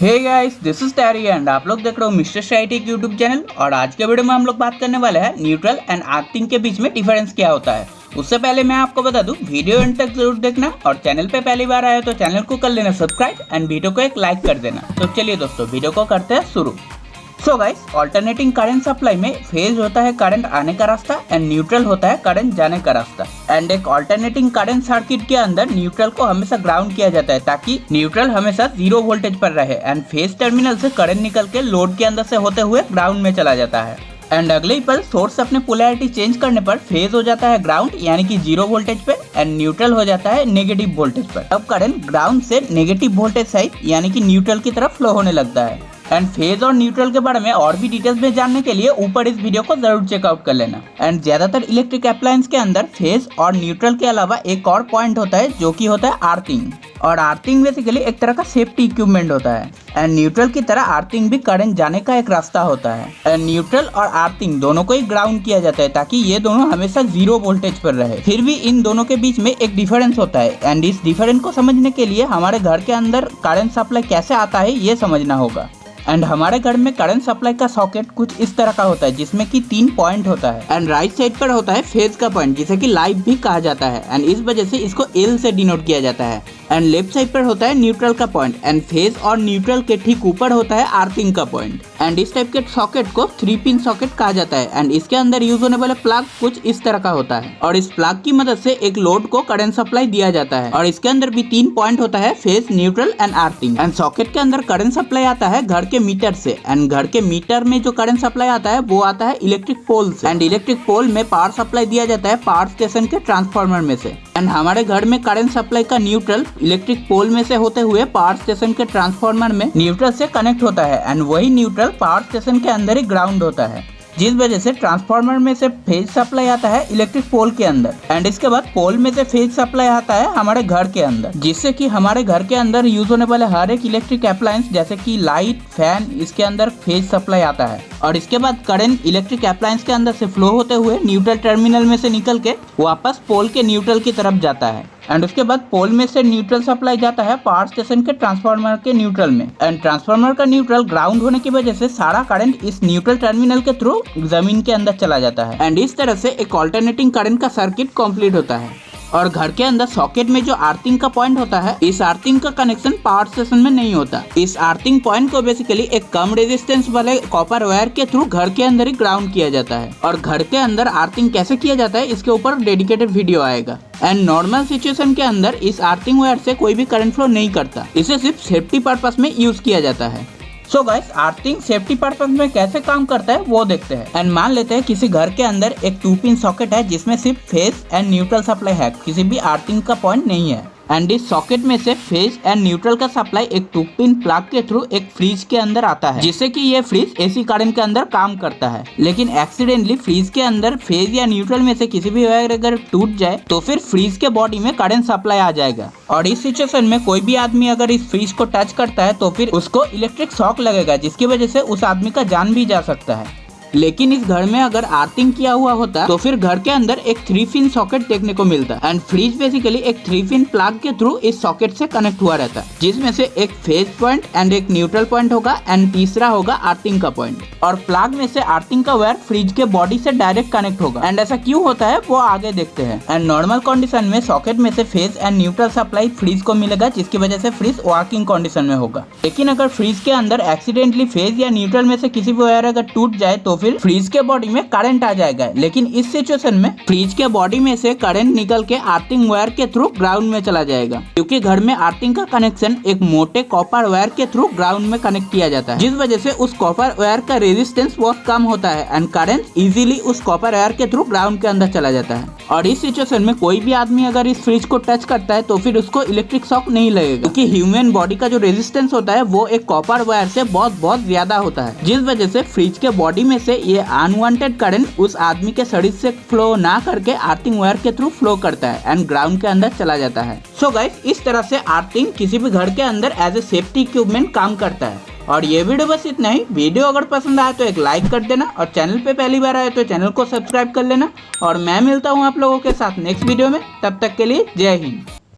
Hey guys, this is Terry and आप लोग देख रहे हो मिस्टर शाइटेक यूट्यूब चैनल। और आज के वीडियो में हम लोग बात करने वाले हैं न्यूट्रल एंड आर्थिंग के बीच में डिफरेंस क्या होता है। उससे पहले मैं आपको बता दूं, वीडियो एंड तक जरूर देखना और चैनल पे पहली बार आए तो चैनल को कर लेना सब्सक्राइब एंड वीडियो को एक लाइक कर देना। तो चलिए दोस्तों, वीडियो को करते हैं शुरू। So guys, alternating current supply में फेज होता है करंट आने का रास्ता एंड न्यूट्रल होता है करंट जाने का रास्ता। एंड एक ऑल्टरनेटिंग करंट सर्किट के अंदर न्यूट्रल को हमेशा ग्राउंड किया जाता है ताकि न्यूट्रल हमेशा 0 वोल्टेज पर रहे एंड फेज टर्मिनल से करंट निकल के लोड के अंदर से होते हुए ग्राउंड में चला जाता है। एंड अगले ही पल सोर्स अपने पोलैरिटी चेंज करने पर फेज हो जाता है ग्राउंड यानी कि 0 वोल्टेज पे एंड न्यूट्रल हो जाता है नेगेटिव वोल्टेज पर। अब करंट ग्राउंड से नेगेटिव वोल्टेज साइड यानी कि न्यूट्रल की तरफ फ्लो होने लगता है। एंड फेज और न्यूट्रल के बारे में और भी डिटेल्स में जानने के लिए ऊपर इस वीडियो को जरूर चेकआउट कर लेना। एंड ज्यादातर इलेक्ट्रिक अप्लायंस के अंदर फेज और न्यूट्रल के अलावा एक और पॉइंट होता है जो कि होता है अर्थिंग। और अर्थिंग बेसिकली एक तरह का सेफ्टी इक्विपमेंट होता है। एंड न्यूट्रल की तरह अर्थिंग भी करंट जाने का एक रास्ता होता है। एंड न्यूट्रल और अर्थिंग दोनों को ही ग्राउंड किया जाता है ताकि ये दोनों हमेशा 0 वोल्टेज पर रहे। फिर भी इन दोनों के बीच में एक डिफरेंस होता है एंड इस डिफरेंस को समझने के लिए हमारे घर के अंदर करंट सप्लाई कैसे आता है ये समझना होगा। एंड हमारे घर में करंट सप्लाई का सॉकेट कुछ इस तरह का होता है जिसमें कि 3 पॉइंट होता है। एंड राइट साइड पर होता है फेज का पॉइंट जिसे कि लाइव भी कहा जाता है एंड इस वजह से इसको L से डिनोट किया जाता है। एंड लेफ्ट साइड पर होता है न्यूट्रल का पॉइंट एंड फेज और न्यूट्रल के ठीक ऊपर होता है अर्थिंग का पॉइंट। एंड इस टाइप के सॉकेट को 3 पिन सॉकेट कहा जाता है। एंड इसके अंदर यूज होने वाला प्लग कुछ इस तरह का होता है और इस प्लग की मदद से एक लोड को करंट सप्लाई दिया जाता है। और इसके अंदर भी 3 पॉइंट होता है, phase, neutral and earthing. And socket के अंदर करंट सप्लाई आता है घर के मीटर से। एंड घर के मीटर में जो करंट सप्लाई आता है वो आता है इलेक्ट्रिक पोल से। एंड इलेक्ट्रिक पोल में पावर सप्लाई दिया जाता है पावर स्टेशन के ट्रांसफार्मर में से। एंड हमारे घर में करंट सप्लाई का न्यूट्रल इलेक्ट्रिक पोल में से होते हुए पावर स्टेशन के ट्रांसफार्मर में न्यूट्रल से कनेक्ट होता है एंड वही न्यूट्रल पावर स्टेशन के अंदर ही ग्राउंड होता है, जिस वजह से ट्रांसफार्मर में से फेज सप्लाई आता है इलेक्ट्रिक पोल के अंदर। एंड इसके बाद पोल में से फेज सप्लाई आता है हमारे घर के अंदर, जिससे कि हमारे घर के अंदर यूज होने वाले हर एक इलेक्ट्रिक अप्लायंस जैसे कि लाइट, फैन, इसके अंदर फेज सप्लाई आता है। और इसके बाद करंट इलेक्ट्रिक अप्लायंस के अंदर से फ्लो होते हुए न्यूट्रल टर्मिनल में से निकल के वापस पोल के न्यूट्रल की तरफ जाता है। एंड उसके बाद पोल में से न्यूट्रल सप्लाई जाता है पावर स्टेशन के ट्रांसफार्मर के न्यूट्रल में। एंड ट्रांसफार्मर का न्यूट्रल ग्राउंड होने की वजह से सारा करंट इस न्यूट्रल टर्मिनल के थ्रू जमीन के अंदर चला जाता है। एंड इस तरह से एक ऑल्टरनेटिंग करंट का सर्किट कंप्लीट होता है। और घर के अंदर सॉकेट में जो अर्थिंग का पॉइंट होता है, इस अर्थिंग का कनेक्शन पावर स्टेशन में नहीं होता। इस अर्थिंग पॉइंट को बेसिकली एक कम रेजिस्टेंस वाले कॉपर वायर के थ्रू घर के अंदर ही ग्राउंड किया जाता है। और घर के अंदर अर्थिंग कैसे किया जाता है इसके ऊपर डेडिकेटेड वीडियो आएगा। एंड नॉर्मल सिचुएशन के अंदर इस अर्थिंग वायर से कोई भी करंट फ्लो नहीं करता, इसे सिर्फ सेफ्टी पर्पस में यूज किया जाता है। So guys, earthing safety purpose में कैसे काम करता है वो देखते हैं। एंड मान लेते हैं किसी घर के अंदर एक 2 पिन सॉकेट है जिसमें सिर्फ फेज एंड न्यूट्रल सप्लाई है, किसी भी अर्थिंग का पॉइंट नहीं है। एंड इस सॉकेट में से फेज एंड न्यूट्रल का सप्लाई एक 2 पिन प्लग के थ्रू एक फ्रिज के अंदर आता है, जिससे कि ये फ्रिज एसी करंट के अंदर काम करता है। लेकिन एक्सीडेंटली फ्रिज के अंदर फेज या न्यूट्रल में से किसी भी वायर अगर टूट जाए तो फिर फ्रिज के बॉडी में करंट सप्लाई आ जाएगा। और इस सिचुएशन में कोई भी आदमी अगर इस फ्रिज को टच करता है तो फिर उसको इलेक्ट्रिक शॉक लगेगा, जिसकी वजह से उस आदमी का जान भी जा सकता है। लेकिन इस घर में अगर अर्थिंग किया हुआ होता तो फिर घर के अंदर एक 3 पिन सॉकेट देखने को मिलता। एंड फ्रिज बेसिकली एक 3 पिन प्लग के थ्रू इस सॉकेट से कनेक्ट हुआ रहता है, जिसमें से एक फेज पॉइंट एंड एक न्यूट्रल पॉइंट होगा एंड तीसरा होगा अर्थिंग का पॉइंट। और प्लग में से अर्थिंग का वायर फ्रिज के बॉडी से डायरेक्ट कनेक्ट होगा। एंड ऐसा क्यों होता है वो आगे देखते हैं। एंड नॉर्मल कंडीशन में सॉकेट में से phase and neutral supply fridge को मिलेगा, जिसकी वजह से फ्रिज वर्किंग कंडीशन में होगा। लेकिन अगर फ्रिज के अंदर एक्सीडेंटली फेज या न्यूट्रल में से किसी भी वायर अगर टूट जाए तो फिर फ्रिज के बॉडी में करंट आ जाएगा। लेकिन इस सिचुएशन में फ्रिज के बॉडी में से करंट निकल के अर्थिंग वायर के थ्रू ग्राउंड में चला जाएगा, क्योंकि घर में अर्थिंग का कनेक्शन एक मोटे कॉपर वायर के थ्रू ग्राउंड में कनेक्ट किया जाता है, जिस वजह से उस कॉपर वायर का रेजिस्टेंस बहुत कम होता है एंड करंट इजीली उस कॉपर वायर के थ्रू ग्राउंड के अंदर चला जाता है। और इस सिचुएशन में कोई भी आदमी अगर इस फ्रिज को टच करता है तो फिर उसको इलेक्ट्रिक शॉक नहीं लगेगा, क्योंकि ह्यूमन बॉडी का जो रेजिस्टेंस होता है वो एक कॉपर वायर से बहुत ज्यादा होता है, जिस वजह से फ्रिज के बॉडी में से ये अनवांटेड करंट उस आदमी के शरीर से फ्लो ना करके अर्थिंग वायर के थ्रू फ्लो करता है एंड ग्राउंड के अंदर चला जाता है। सो गाइस, इस तरह से अर्थिंग किसी भी घर के अंदर एज ए सेफ्टी इक्विपमेंट काम करता है। और ये वीडियो बस इतना ही। वीडियो अगर पसंद आए तो एक लाइक कर देना और चैनल पे पहली बार आए तो चैनल को सब्सक्राइब कर लेना। और मैं मिलता हूँ आप लोगों के साथ नेक्स्ट वीडियो में, तब तक के लिए जय हिंद।